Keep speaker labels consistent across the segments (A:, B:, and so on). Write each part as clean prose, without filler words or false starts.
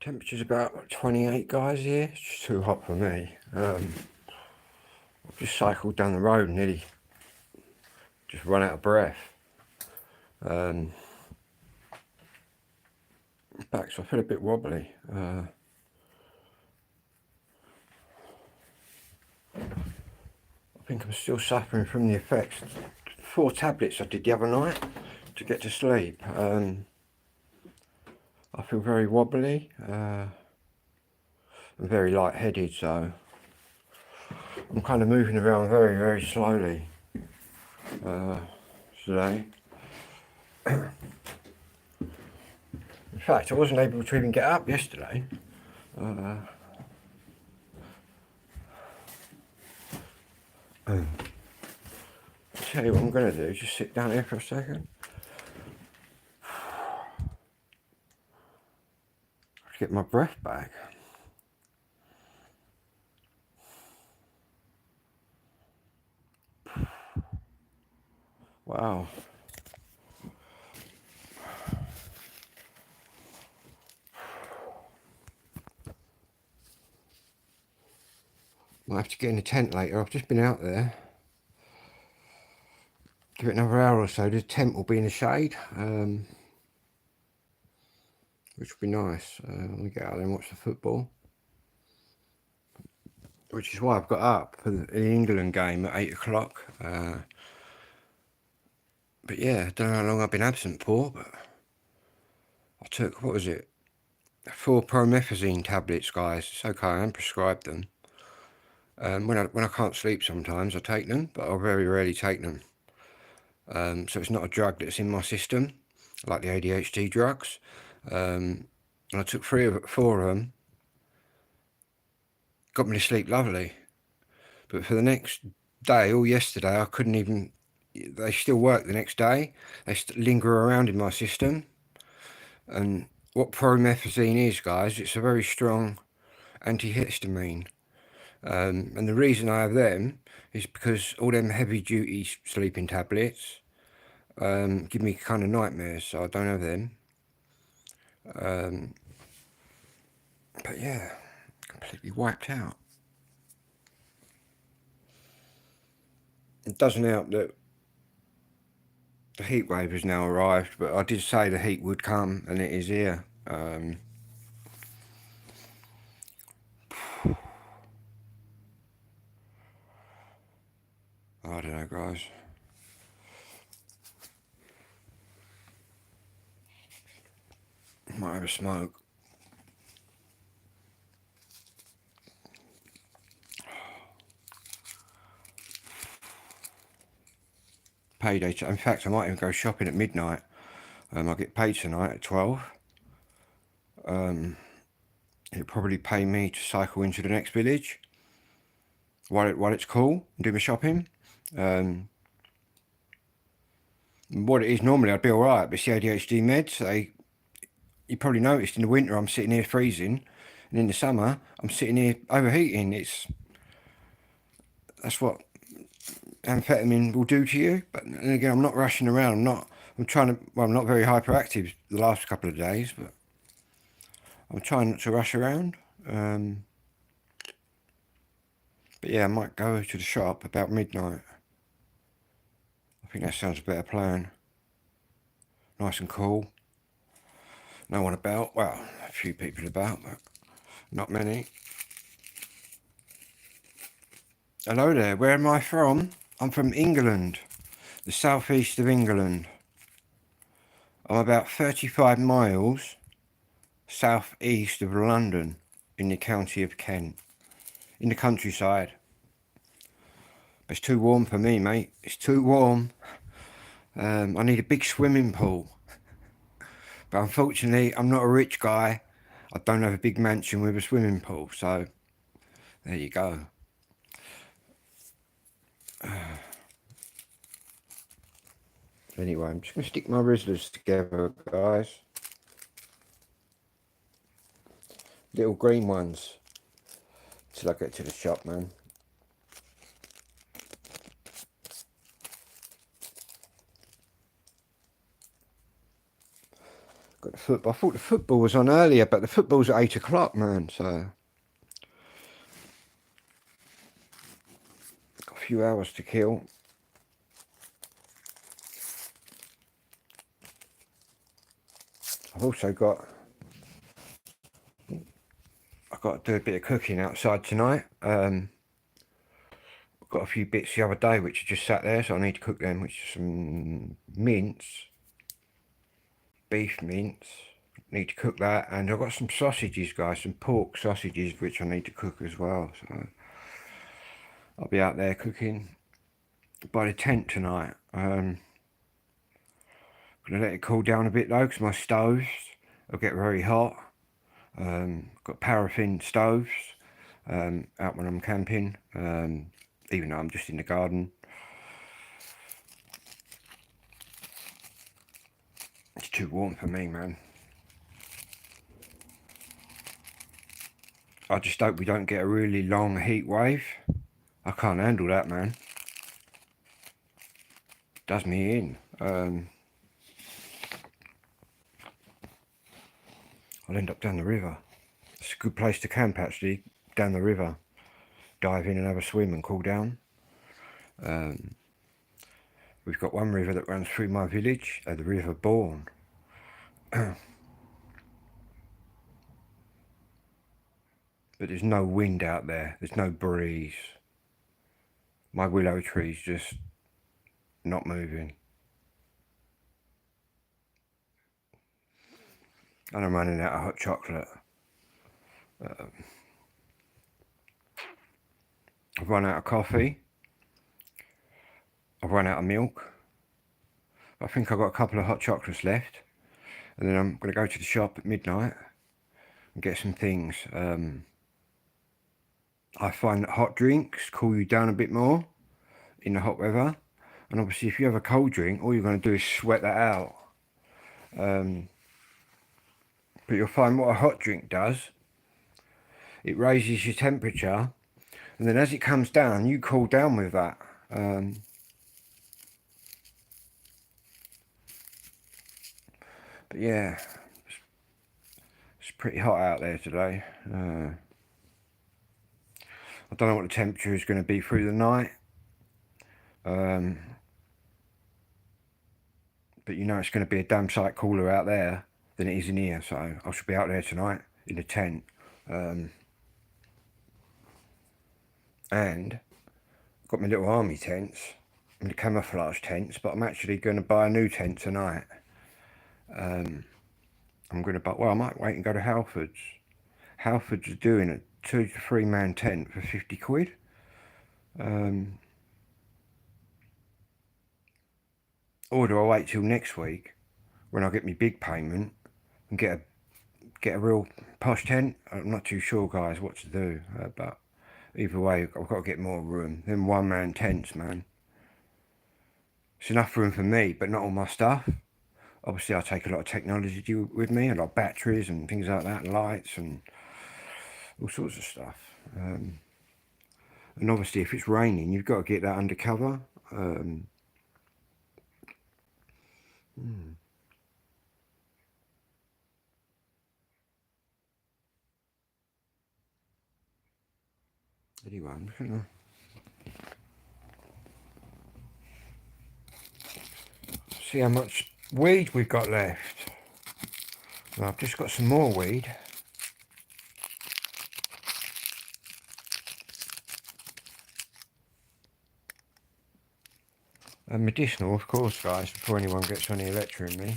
A: Temperature's about 28 guys here. It's just too hot for me. I've just cycled down the road and nearly just run out of breath. In fact, so I feel a bit wobbly. I think I'm still suffering from the effects. 4 tablets I did the other night to get to sleep. I feel very wobbly. I'm very lightheaded, so I'm kind of moving around very, very slowly today. In fact, I wasn't able to even get up yesterday. I'll tell you what I'm going to do, just sit down here for a second. Get my breath back. Wow. Might have to get in the tent later. I've just been out there. Give it another hour or so. The tent will be in the shade, which will be nice. I'm going to get out there and watch the football. Which is why I've got up for the England game at 8 o'clock. But yeah, I don't know how long I've been absent for, but I took, what was it? 4 promethazine tablets, guys. It's okay, I haven't prescribed them. When I can't sleep sometimes, I take them, but I very rarely take them. So it's not a drug that's in my system, like the ADHD drugs. And I took 4 of them. Got me to sleep lovely. But for the next day, or yesterday, I couldn't even... They still work the next day. They linger around in my system. And what promethazine is, guys, it's a very strong antihistamine. And the reason I have them is because all them heavy-duty sleeping tablets give me kind of nightmares, so I don't have them. But yeah, completely wiped out. It doesn't help that the heat wave has now arrived, but I did say the heat would come, and it is here. I don't know, guys. Might have a smoke. Payday. In fact, I might even go shopping at midnight. I'll get paid tonight at 12. It'll probably pay me to cycle into the next village while it's cool and do my shopping. What it is, normally I'd be alright, but it's the ADHD meds. You probably noticed in the winter I'm sitting here freezing, and in the summer I'm sitting here overheating. That's what amphetamine will do to you. But then again, I'm not rushing around. I'm not very hyperactive the last couple of days, but I'm trying not to rush around. But yeah, I might go to the shop about midnight. I think that sounds a better plan. Nice and cool. No one about. Well, a few people about, but not many. Hello there, where am I from? I'm from England, the southeast of England. I'm about 35 miles southeast of London in the county of Kent, in the countryside. It's too warm for me, mate. It's too warm. I need a big swimming pool. But unfortunately, I'm not a rich guy. I don't have a big mansion with a swimming pool, so there you go. Anyway, I'm just going to stick my Rizzlers together, guys. Little green ones. Till I get to the shop, man. Got the football. I thought the football was on earlier, but the football's at 8 o'clock, man. So got a few hours to kill. I've also got to do a bit of cooking outside tonight. I've got a few bits the other day which are just sat there, so I need to cook them, which is some mince, beef mince. Need to cook that, and I've got some sausages, guys, some pork sausages which I need to cook as well. So I'll be out there cooking by the tent tonight. Gonna let it cool down a bit though, because my stoves will get very hot. Got paraffin stoves out when I'm camping, even though I'm just in the garden. It's too warm for me, man. I just hope we don't get a really long heat wave. I can't handle that, man. Does me in. I'll end up down the river. It's a good place to camp, actually, down the river. Dive in and have a swim and cool down. We've got one river that runs through my village, the River Bourne. But there's no wind out there. There's no breeze. My willow tree's just not moving. And I'm running out of hot chocolate. I've run out of coffee. I've run out of milk. I think I've got a couple of hot chocolates left. And then I'm going to go to the shop at midnight and get some things. I find that hot drinks cool you down a bit more in the hot weather. And obviously if you have a cold drink, all you're going to do is sweat that out. But you'll find what a hot drink does, it raises your temperature, and then as it comes down, you cool down with that. But yeah, it's pretty hot out there today. I don't know what the temperature is going to be through the night. But you know it's going to be a damn sight cooler out there than it is in here, so I should be out there tonight in the tent. And I've got my little army tents and the camouflage tents, but I'm actually going to buy a new tent tonight. I'm going to buy, well, I might wait and go to Halfords. Halfords are doing a 2 to 3 man tent for 50 quid. Or do I wait till next week when I get my big payment and get a real posh tent? I'm not too sure, guys, what to do, but either way, I've got to get more room. Them 1 man tents, man. It's enough room for me, but not all my stuff. Obviously, I take a lot of technology with me, a lot of batteries and things like that, lights and all sorts of stuff. And obviously, if it's raining, you've got to get that under cover. Anyway, I'm just gonna see how much weed we've got left. Well, I've just got some more weed. And medicinal, of course, guys, before anyone gets on here lecturing me.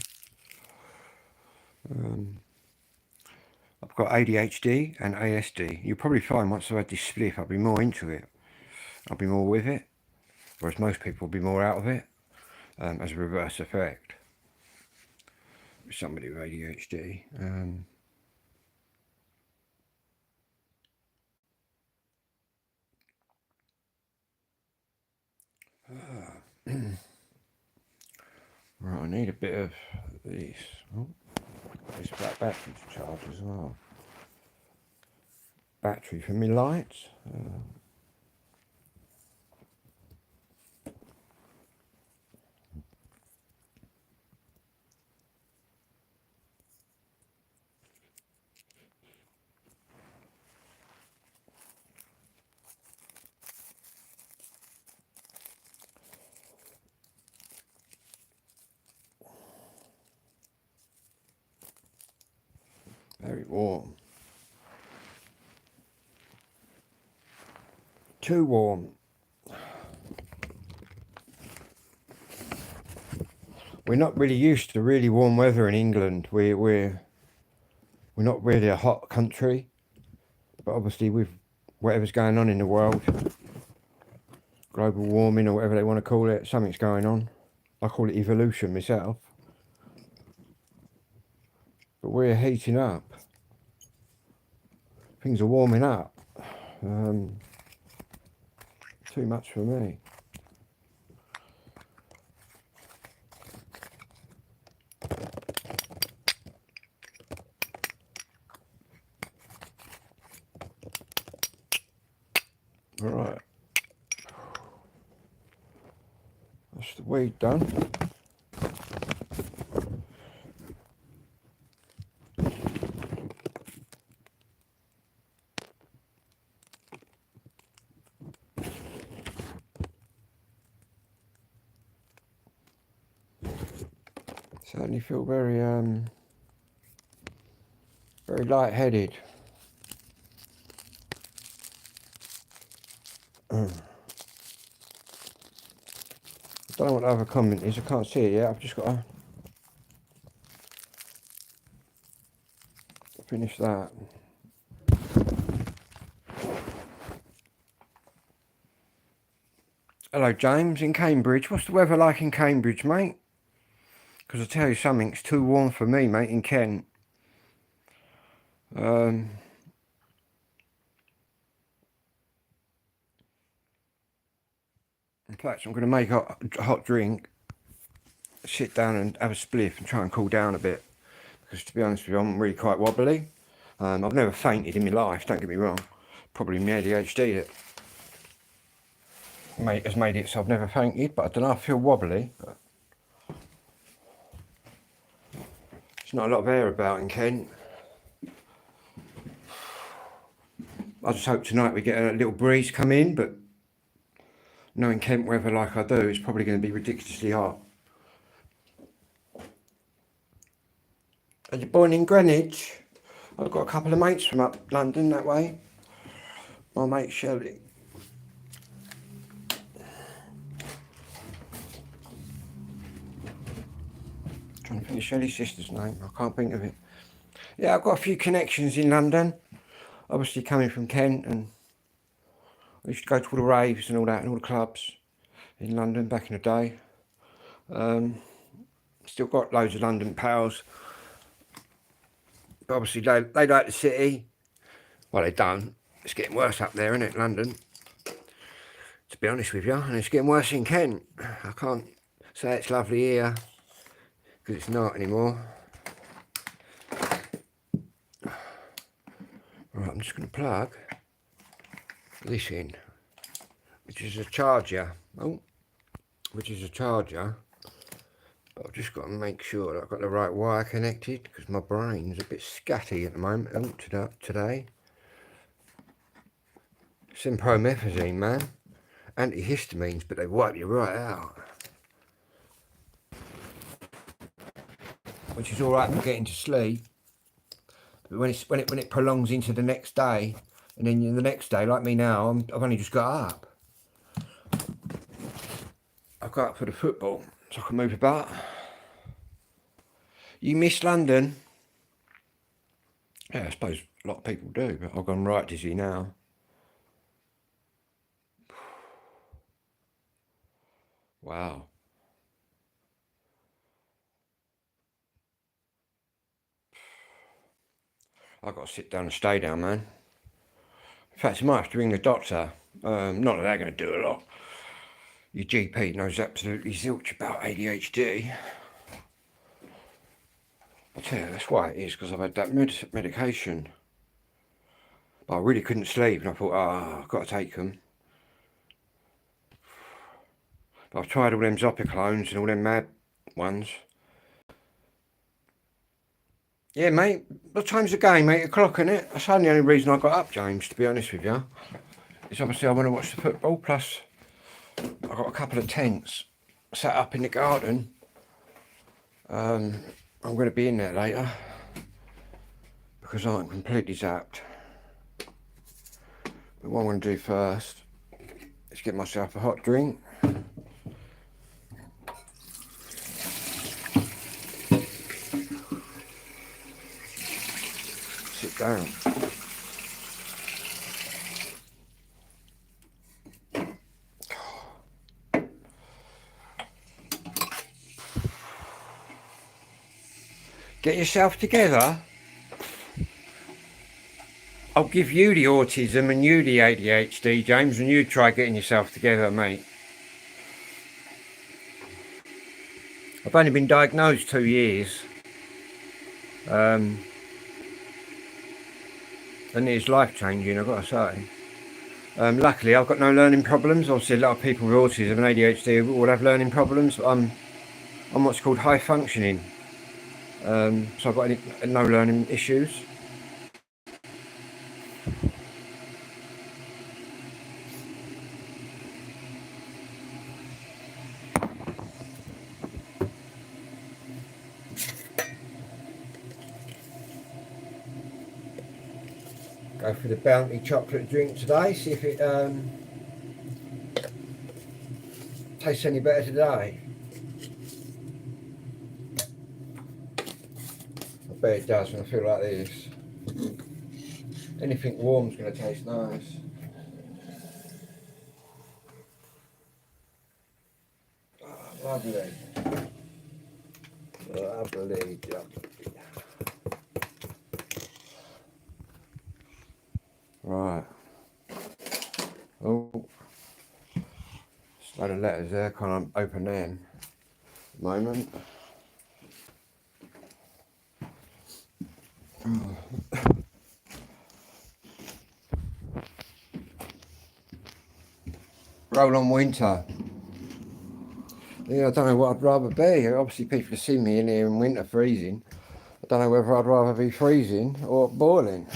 A: I've got ADHD and ASD. You'll probably find once I've had this spliff, I'll be more into it. I'll be more with it. Whereas most people will be more out of it, as a reverse effect. With somebody with ADHD. Right, I need a bit of this. Oh, this black battery to charge as well. Battery for my lights. Very warm. Too warm. We're not really used to really warm weather in England. We're not really a hot country, but obviously with whatever's going on in the world, global warming or whatever they want to call it, something's going on. I call it evolution myself. But we're heating up. Things are warming up. Too much for me. All right. That's the weed done. Certainly feel very very light-headed. I don't know what the other comment is. I can't see it yet. I've just got to finish that. Hello, James in Cambridge. What's the weather like in Cambridge, mate? Because I tell you something, it's too warm for me, mate, in Kent. In fact, I'm going to make a hot drink, sit down and have a spliff and try and cool down a bit. Because to be honest with you, I'm really quite wobbly. I've never fainted in my life, don't get me wrong. Probably my ADHD that has made it so I've never fainted, but I don't know, I feel wobbly. There's not a lot of air about in Kent. I just hope tonight we get a little breeze come in, but knowing Kent weather like I do, it's probably going to be ridiculously hot. Are you born in Greenwich? I've got a couple of mates from up London that way. My mate Shelley. Trying to think of Shelley's sister's name. I can't think of it. Yeah, I've got a few connections in London. Obviously coming from Kent, and I used to go to all the raves and all that and all the clubs in London back in the day. Still got loads of London pals. But obviously they like the city. Well, they don't. It's getting worse up there, isn't it, London? To be honest with you, and it's getting worse in Kent. I can't say it's lovely here, because it's not anymore. Right, I'm just going to plug this in, which is a charger. Which is a charger. But I've just got to make sure that I've got the right wire connected, because my brain's a bit scatty at the moment. Today. Synpromethazine, man. Antihistamines, but they wipe you right out. Which is all right for getting to sleep. But when it prolongs into the next day, and then the next day, like me now, I've only just got up. I've got up for the football, so I can move about. You miss London? Yeah, I suppose a lot of people do, but I've gone right dizzy now. Wow. I've got to sit down and stay down, man. In fact, I might have to ring the doctor. Not that they're going to do a lot. Your GP knows absolutely zilch about ADHD. I tell you, that's why it is, because I've had that medication. But I really couldn't sleep, and I thought, I've got to take them. But I've tried all them Zopiclones and all them mad ones. Yeah, mate. What time's the game? 8 o'clock, isn't it? That's the only reason I got up, James, to be honest with you. It's obviously I want to watch the football, plus I've got a couple of tents set up in the garden. I'm going to be in there later. because I'm completely zapped. But what I'm going to do first is get myself a hot drink. Sit down. Get yourself together. I'll give you the autism and you the ADHD, James, and you try getting yourself together, mate. I've only been diagnosed 2 years. And it's life-changing, I've got to say. Luckily, I've got no learning problems. Obviously, a lot of people with autism and ADHD will have learning problems. I'm what's called high functioning. So I've got no learning issues. Go for the Bounty chocolate drink today, see if it tastes any better today. I bet it does when I feel like this. Anything warm's going to taste nice. Oh, lovely. Lovely. Right. Oh. Just a load of letters there, can't open them at the moment. Roll on winter. Yeah, I don't know what I'd rather be. Obviously people have seen me in here in winter freezing. I don't know whether I'd rather be freezing or boiling.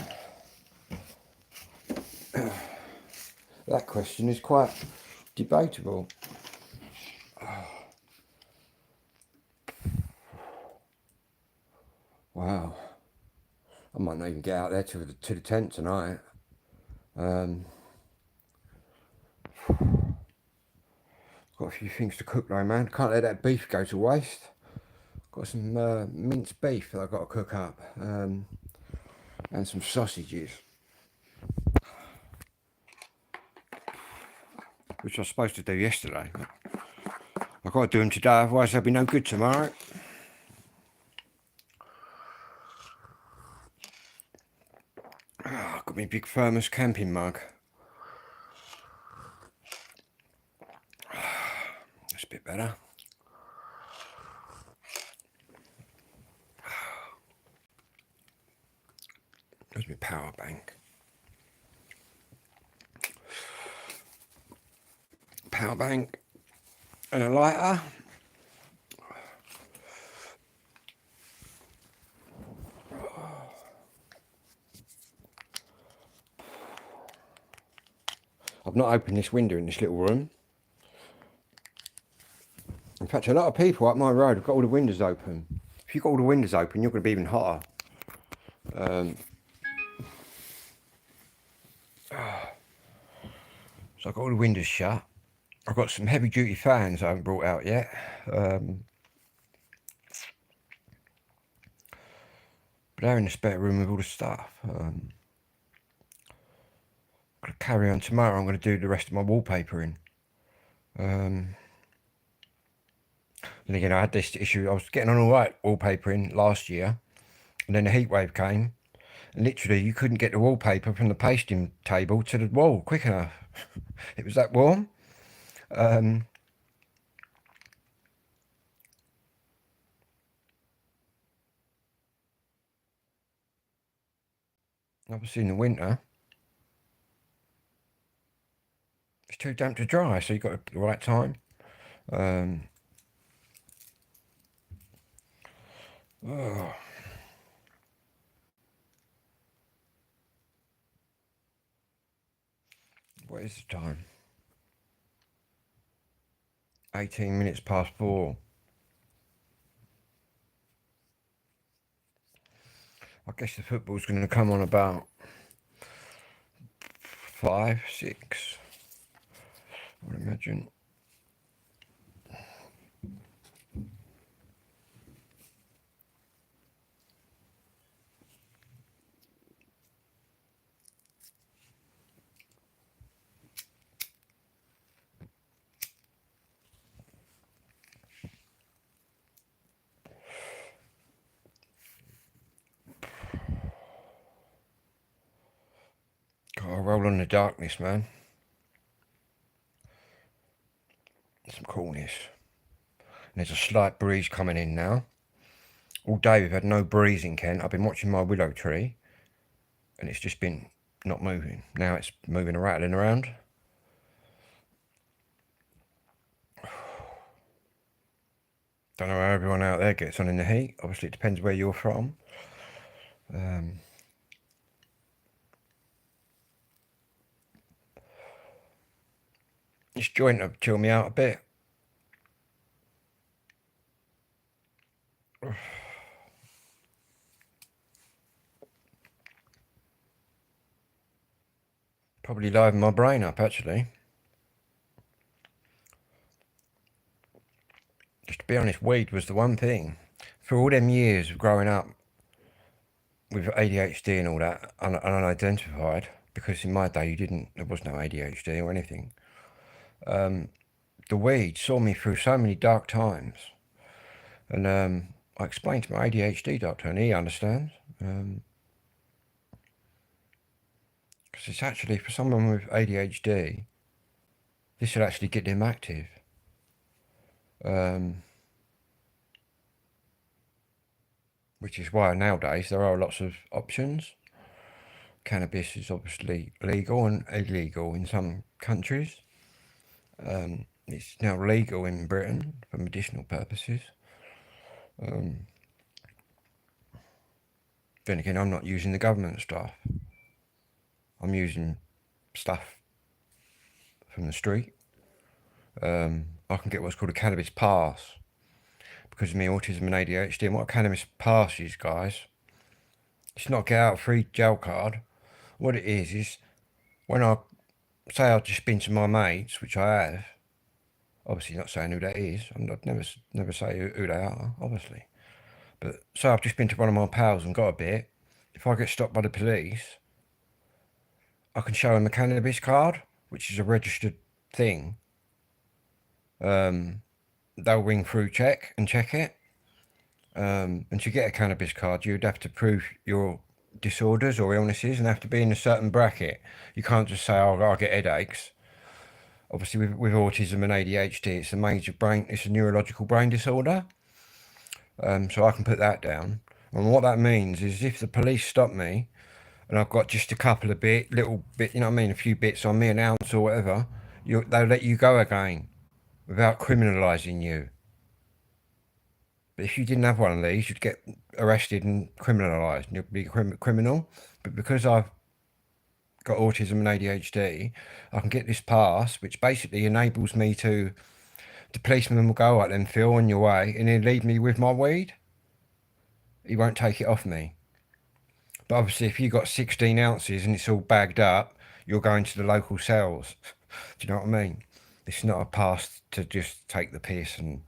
A: That question is quite debatable. Wow. I might not even get out there to the tent tonight. Got a few things to cook though, man. Can't let that beef go to waste. Got some minced beef that I've got to cook up. And some sausages. Which I was supposed to do yesterday. I've got to do them today, otherwise they'll be no good tomorrow. Oh, I've got my big thermos camping mug. That's a bit better. There's my power bank. Power bank and a lighter. I've not opened this window in this little room. In fact, a lot of people up my road have got all the windows open. If you've got all the windows open, you're going to be even hotter. So I've got all the windows shut. I've got some heavy duty fans I haven't brought out yet. But they're in the spare room with all the stuff. I'm going to carry on tomorrow. I'm going to do the rest of my wallpapering. And again, I had this issue. I was getting on all right wallpapering last year. And then the heat wave came. And literally, you couldn't get the wallpaper from the pasting table to the wall quick enough. It was that warm. Obviously in the winter, it's too damp to dry, so you've got the right time. Oh. What is the time? 18 minutes past 4. I guess the football's going to come on about 5, 6, I would imagine. Gotta roll on the darkness, man. Some coolness. And there's a slight breeze coming in now. All day we've had no breeze in Kent. I've been watching my willow tree and it's just been not moving. Now it's moving and rattling around. Don't know how everyone out there gets on in the heat. Obviously it depends where you're from. This joint will chill me out a bit. Probably liven my brain up, actually. Just to be honest, weed was the one thing. For all them years of growing up with ADHD and all that, unidentified, because in my day there was no ADHD or anything. The weed saw me through so many dark times. And I explained to my ADHD doctor, and he understands. Because it's actually, for someone with ADHD, this will actually get them active. Which is why nowadays there are lots of options. Cannabis is obviously legal and illegal in some countries. It's now legal in Britain for medicinal purposes. Then again, I'm not using the government stuff. I'm using stuff from the street. I can get what's called a cannabis pass because of my autism and ADHD. And what a cannabis pass is, guys, it's not a get out free jail card. What it is when I say I've just been to my mates, which I have, obviously not saying who that is, I'd never say who they are, obviously. But say I've just been to one of my pals and got a bit, if I get stopped by the police, I can show them a cannabis card, which is a registered thing. They'll ring through check it. And to get a cannabis card, you'd have to prove your disorders or illnesses and have to be in a certain bracket. You can't just say, oh, I get headaches. Obviously, with autism and ADHD, it's it's a neurological brain disorder. So I can put that down. And what that means is if the police stop me and I've got just a couple of little bit, you know what I mean, a few bits on me, an ounce or whatever, they'll let you go again without criminalising you. But if you didn't have one of these, you'd get arrested and criminalised and you'd be criminal. But because I've got autism and ADHD, I can get this pass, which basically enables me to... The policeman will go, right then, Phil, on your way, and he'll leave me with my weed. He won't take it off me. But obviously, if you've got 16 ounces and it's all bagged up, you're going to the local cells. Do you know what I mean? It's not a pass to just take the piss and...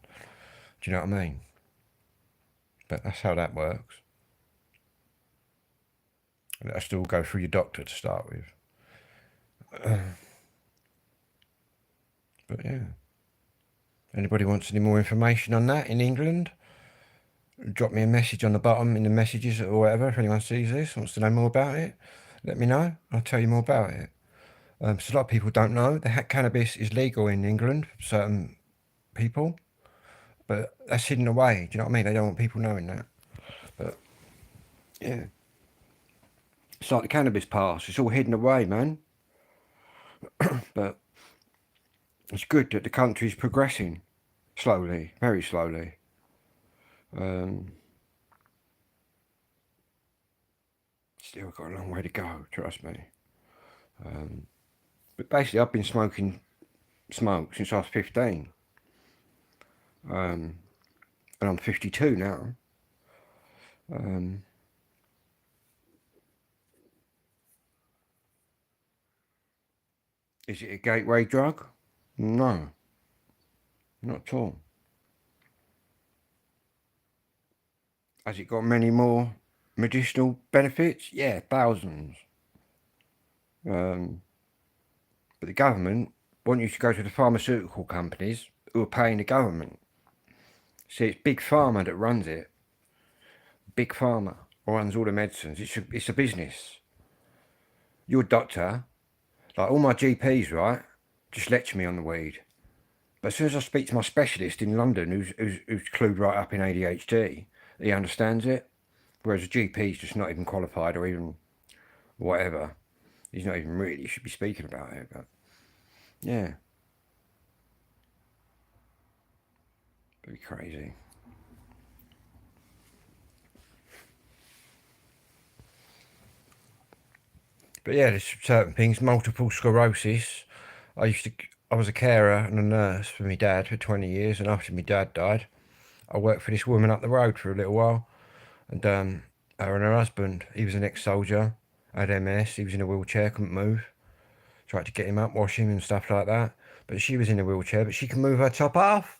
A: Do you know what I mean? But that's how that works. And it has to all go through your doctor to start with. But yeah. Anybody wants any more information on that in England? Drop me a message on the bottom in the messages or whatever. If anyone sees this, wants to know more about it, let me know. I'll tell you more about it. So a lot of people don't know that cannabis is legal in England for certain people, but that's hidden away. Do you know what I mean? They don't want people knowing that. But yeah, it's like the cannabis pass. It's all hidden away, man. But it's good that the country's progressing slowly, very slowly. Still got a long way to go, trust me. But basically, I've been smoking smoke since I was 15. And I'm 52 now. Is it a gateway drug? No, not at all. Has it got many more medicinal benefits? Yeah, thousands. But the government want you to go to the pharmaceutical companies who are paying the government. See, it's Big Pharma that runs it. Big Pharma runs all the medicines. It's a business. Your doctor, like all my GPs, right, just lecture me on the weed. But as soon as I speak to my specialist in London, who's clued right up in ADHD, he understands it. Whereas a GP's just not even qualified or even whatever. He's not even really should be speaking about it. But yeah, pretty crazy. But yeah, there's certain things. Multiple sclerosis. I was a carer and a nurse for my dad for 20 years, and after my dad died, I worked for this woman up the road for a little while, and her and her husband, he was an ex-soldier, had MS, he was in a wheelchair, couldn't move. Tried to get him up, wash him and stuff like that, but she was in a wheelchair, but she can move her top half,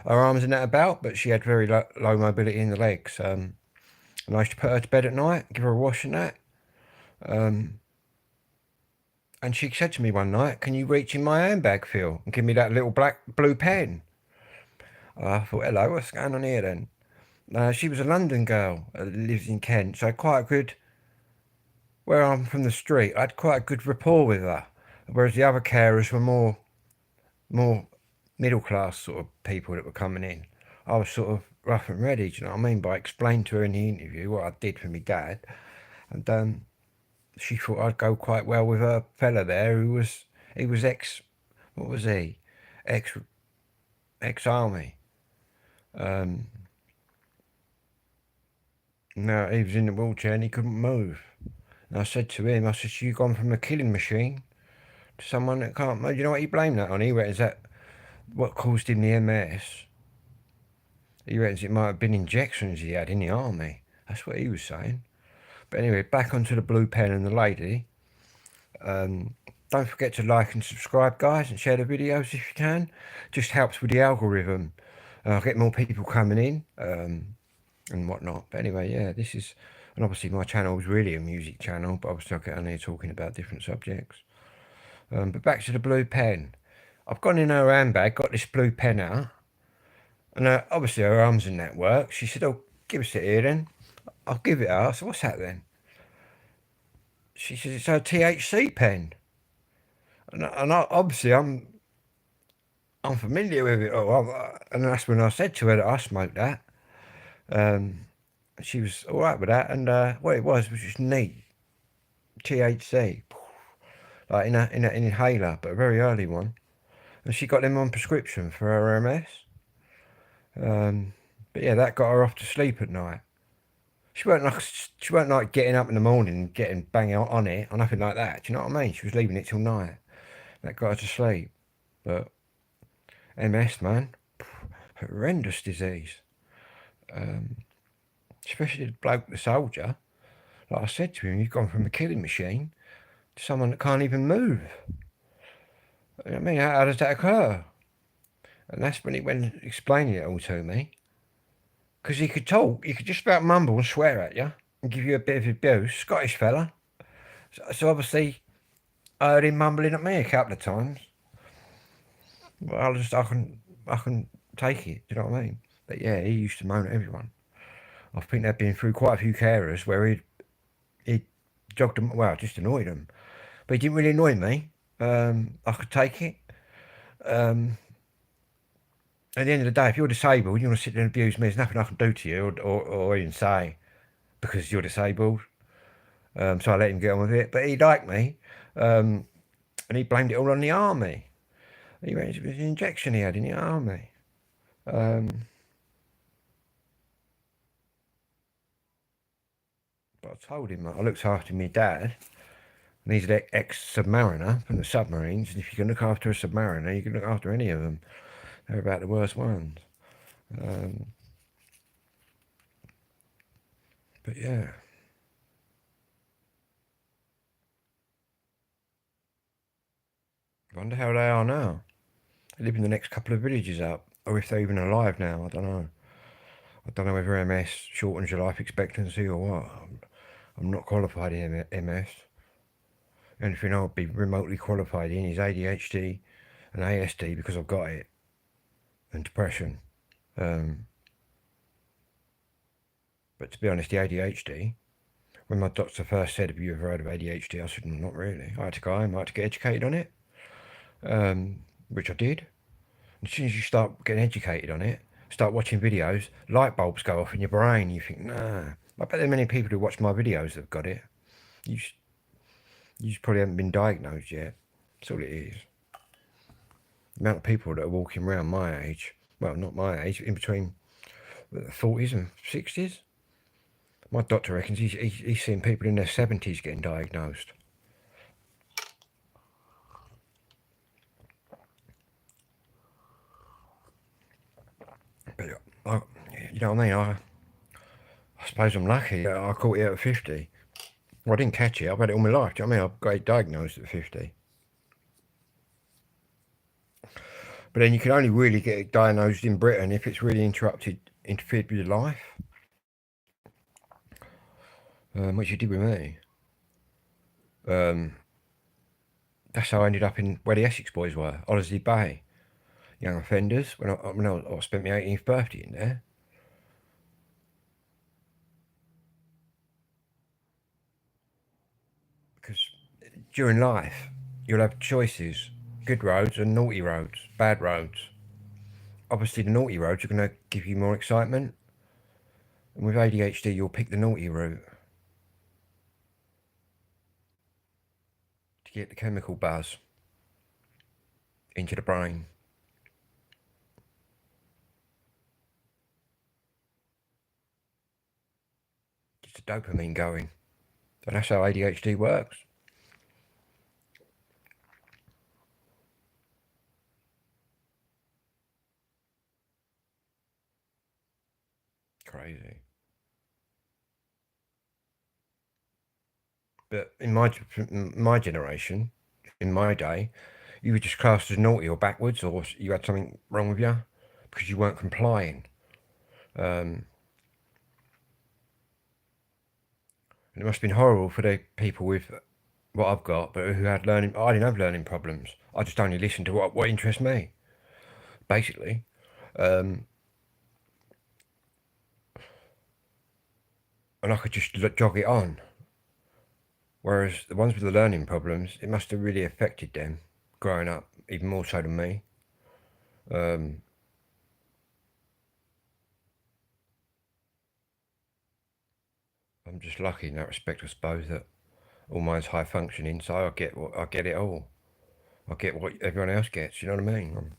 A: her arms and that about, but she had very low mobility in the legs. And I used to put her to bed at night, give her a wash and that. And she said to me one night, "Can you reach in my handbag, Phil, and give me that little blue pen?" I thought, hello, what's going on here then? She was a London girl, lives in Kent, so I had quite a good, where I'm from the street, I had quite a good rapport with her. Whereas the other carers were more middle class sort of people that were coming in. I was sort of rough and ready, do you know what I mean? But I explained to her in the interview what I did for my dad, and she thought I'd go quite well with a fella there he was ex, what was he? Ex ex army. No, he was in the wheelchair and he couldn't move. And I said to him, I said, "You gone from a killing machine to someone that can't move." You know what he blamed that on? He reckons that what caused him the MS. He reckons it might have been injections he had in the army. That's what he was saying. But anyway, back onto the blue pen and the lady. Don't forget to like and subscribe, guys, and share the videos if you can. Just helps with the algorithm. I'll get more people coming in and whatnot. But anyway, yeah, this is, and obviously my channel is really a music channel, but obviously I'll get on here talking about different subjects. But back to the blue pen. I've gone in her handbag, got this blue pen out, and obviously her arms in that work. She said, "Oh, give us it here then." I'll give it her. I said, "What's that then?" She says, "It's a THC pen." And obviously I'm familiar with it all. And that's when I said to her that I smoked that. She was all right with that. And what it was just neat. THC. Like in an inhaler, but a very early one. And she got them on prescription for her MS. But yeah, that got her off to sleep at night. She weren't like getting up in the morning and getting bang out on it or nothing like that. Do you know what I mean? She was leaving it till night. That got her to sleep. But MS, man, horrendous disease. Especially the bloke, the soldier. Like I said to him, you've gone from a killing machine to someone that can't even move. I mean, how does that occur? And that's when he went explaining it all to me. Because he could talk, he could just about mumble and swear at you and give you a bit of abuse. Scottish fella. So obviously, I heard him mumbling at me a couple of times. Well, I can take it. Do you know what I mean? But yeah, he used to moan at everyone. I think they've been through quite a few carers where he jogged them, well, just annoyed them. But he didn't really annoy me. I could take it. At the end of the day, if you're disabled, you want to sit there and abuse me, there's nothing I can do to you or even say because you're disabled. So I let him get on with it. But he liked me, and he blamed it all on the army. He went, it was an injection he had in the army. But I told him that I looked after my dad, and he's an ex-submariner from the submarines. And if you can look after a submariner, you can look after any of them. They're about the worst ones. But yeah. I wonder how they are now. They live in the next couple of villages up, or if they're even alive now. I don't know. I don't know whether MS shortens your life expectancy or what. I'm not qualified in MS. The only thing I'll be remotely qualified in is ADHD and ASD because I've got it, and depression. But to be honest, the ADHD, when my doctor first said, "Have you ever heard of ADHD?" I said, "Not really." I had to go home, I had to get educated on it, which I did. And as soon as you start getting educated on it, start watching videos, light bulbs go off in your brain. You think, nah. I bet there are many people who watch my videos that have got it. You just probably haven't been diagnosed yet. That's all it is. The amount of people that are walking around my age, well, not my age, in between the 40s and 60s. My doctor reckons he's seen people in their 70s getting diagnosed. But you know what I mean? I suppose I'm lucky. I caught it at 50. Well, I didn't catch it. I've had it all my life. Do you know what I mean? I got it diagnosed at 50. But then you can only really get it diagnosed in Britain if it's really interfered with your life. Which it did with me. That's how I ended up in where the Essex boys were, Owsley Bay. Young offenders, when I spent my 18th birthday in there. Because during life, you'll have choices, good roads and naughty roads, bad roads. Obviously, the naughty roads are going to give you more excitement. And with ADHD, you'll pick the naughty route to get the chemical buzz into the brain. Gets the dopamine going. And that's how ADHD works. Crazy. But in my generation, in my day, you were just classed as naughty or backwards, or you had something wrong with you because you weren't complying. And it must have been horrible for the people with what I've got, but who had learning. I didn't have learning problems. I just only listened to what interests me, basically. And I could just jog it on. Whereas the ones with the learning problems, it must have really affected them growing up, even more so than me. I'm just lucky in that respect, I suppose, that all mine's high functioning, so I get it all. I get what everyone else gets. You know what I mean?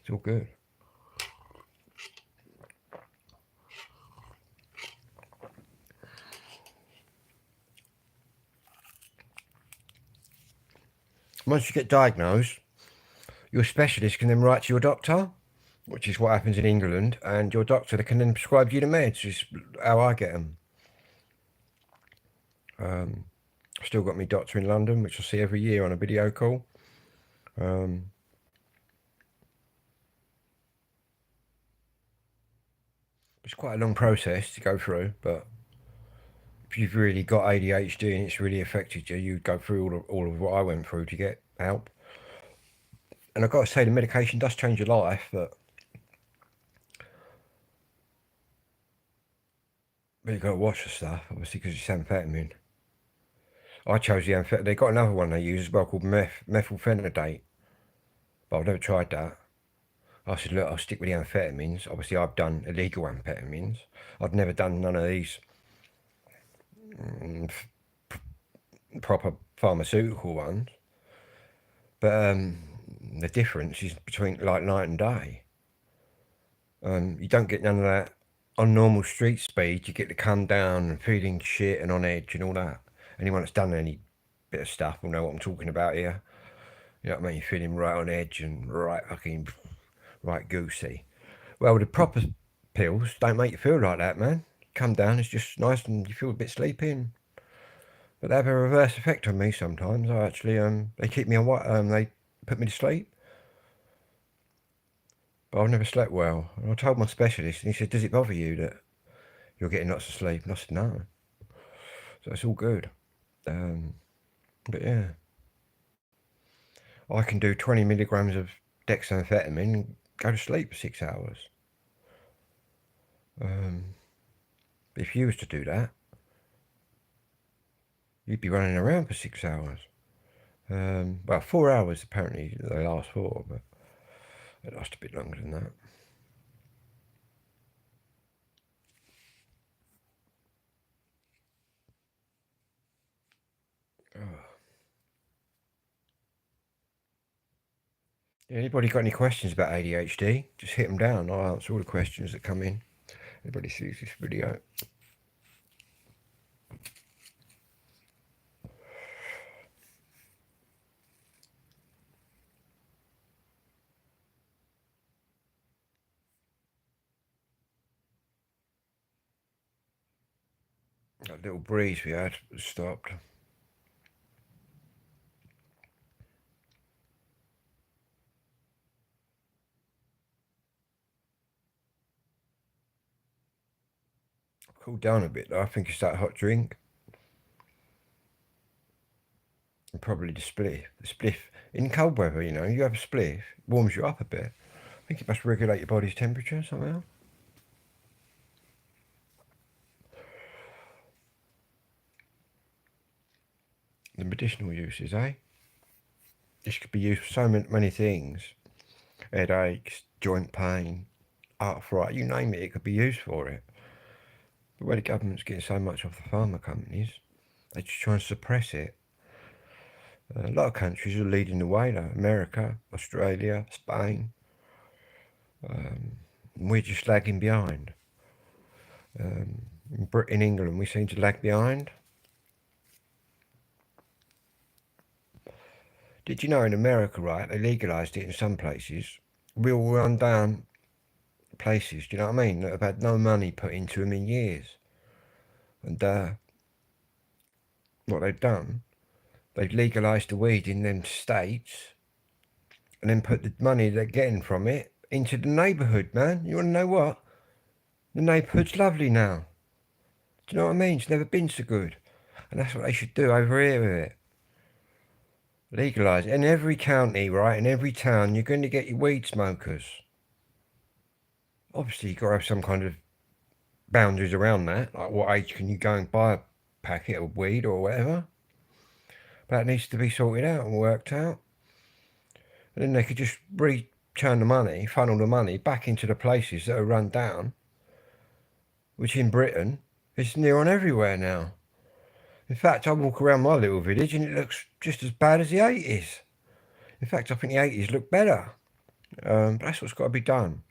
A: It's all good. Once you get diagnosed, your specialist can then write to your doctor, which is what happens in England, and your doctor can then prescribe you the meds. Is how I get them. I've still got my doctor in London, which I see every year on a video call. It's quite a long process to go through, but if you've really got ADHD and it's really affected you, you'd go through all of what I went through to get help. And I've got to say, the medication does change your life, but you've got to watch the stuff, obviously, because it's amphetamine. I chose the amphetamine. They got another one they use as well called methylphenidate, but I've never tried that. I said, look, I'll stick with the amphetamines. Obviously, I've done illegal amphetamines. I've never done none of these proper pharmaceutical ones. But the difference is between like night and day. You don't get none of that on normal street speed. You get to come down and feeling shit and on edge and all that. Anyone that's done any bit of stuff will know what I'm talking about here. You know what I mean? You're feeling right on edge and right fucking right goosey. Well, the proper pills don't make you feel like that, man. Come down, it's just nice and you feel a bit sleepy and But they have a reverse effect on me sometimes. I actually, they keep me on they put me to sleep. But I've never slept well. And I told my specialist, and he said, "Does it bother you that you're getting lots of sleep?" And I said, "No." So it's all good. But yeah, I can do 20 milligrams of dexamphetamine and go to sleep for 6 hours. If you was to do that, you'd be running around for 6 hours. Well, 4 hours apparently they last for, but they last a bit longer than that. Oh. Anybody got any questions about ADHD? Just hit them down. I'll answer all the questions that come in. Anybody sees this video. That little breeze we had stopped. Cooled down a bit though. I think it's that hot drink. And probably the spliff. The spliff. In cold weather, you know, you have a spliff, it warms you up a bit. I think it must regulate your body's temperature somehow. The medicinal uses, eh? This could be used for so many things. Headaches, joint pain, arthritis, you name it, it could be used for it. The way the government's getting so much off the pharma companies, they just try and suppress it. A lot of countries are leading the way though. America, Australia, Spain. We're just lagging behind. In England, we seem to lag behind. Did you know in America, right, they legalised it in some places, real run down places, do you know what I mean, that have had no money put into them in years. And what they've done, they've legalised the weed in them states and then put the money they're getting from it into the neighbourhood, man. You want to know what? The neighbourhood's lovely now. Do you know what I mean? It's never been so good. And that's what they should do over here with it. Legalise it. In every county, right, in every town, you're going to get your weed smokers. Obviously, you've got to have some kind of boundaries around that. Like, what age can you go and buy a packet of weed or whatever? That needs to be sorted out and worked out. And then they could just return the money, funnel the money back into the places that are run down, which in Britain is near on everywhere now. In fact, I walk around my little village and it looks just as bad as the 80s. In fact, I think the 80s look better. But that's what's got to be done.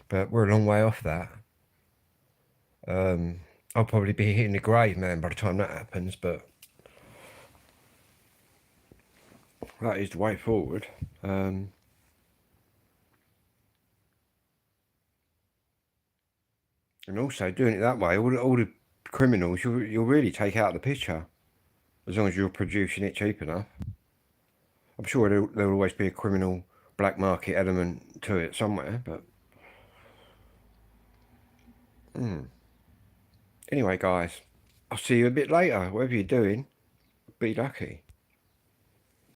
A: But we're a long way off that. I'll probably be hitting the grave, man, by the time that happens, but that is the way forward. And also doing it that way, all the criminals, you'll really take out of the picture, as long as you're producing it cheap enough. I'm sure there'll always be a criminal black market element to it somewhere, but anyway, guys, I'll see you a bit later. Whatever you're doing, be lucky.